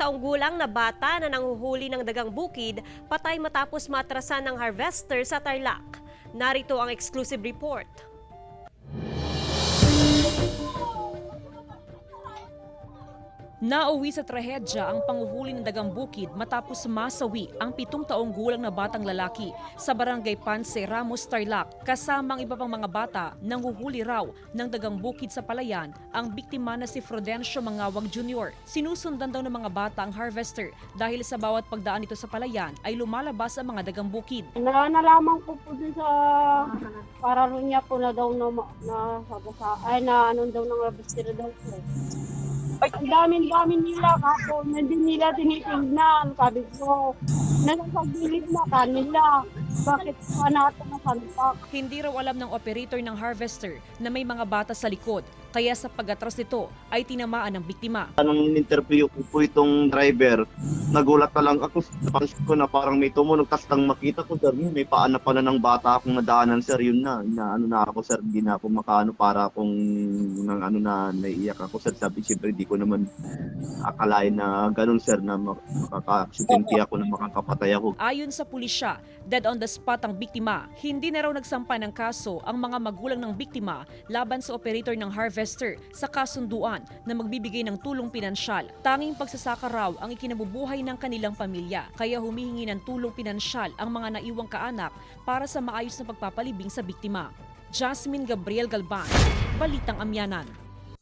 taong gulang na bata na nanguhuli ng dagang bukid, patay matapos matrasan ng harvester sa Tarlac. Narito ang exclusive report. Nauwi sa trahedya ang panguhuli ng dagang bukid matapos masawi ang 7 taong gulang na batang lalaki sa barangay Panse, Ramos, Tarlac. Kasama ang iba pang mga bata nanguhuli raw ng dagang bukid sa palayan ang biktima na si Frodencio Mangawag Jr. Sinusundan daw ng mga bata ang harvester dahil sa bawat pagdaan nito sa palayan ay lumalabas ang mga dagang bukid. Nalaman ko po dun sa pararo niya po na daw na ano daw ng harvester daw po. Ang dami nila kapon, hindi nila tinitingnan. Sabi ko, nasa gilid na kanila. Bakit pa natin nasalpak? Hindi raw alam ng operator ng harvester na may mga bata sa likod, kaya sa pag-atras nito ay tinamaan ng biktima. Nung interview ko po itong driver, nagulat na lang ako. Napansin ko na parang may tumunog, tas nang makita ko, sir, may paana pala ng bata akong nadaanan, sir. Yun na, inaano na ako, sir. Hindi na ako makaano para akong naiiyak ako, sir. Sabi, siyempre, hindi ko naman akalain na ganun, sir, na makaka-aksidente ako, na makakapatay ako. Ayon sa pulisya, dead on the spot ang biktima. Hindi na raw nagsampa ng kaso ang mga magulang ng biktima laban sa operator ng harvester sa kasunduan na magbibigay ng tulong pinansyal. Tanging pagsasaka raw ang ikinabubuhay ng kanilang pamilya. Kaya humihingi ng tulong pinansyal ang mga naiwang kaanak para sa maayos na pagpapalibing sa biktima. Jasmine Gabriel Galban, Balitang Amyanan.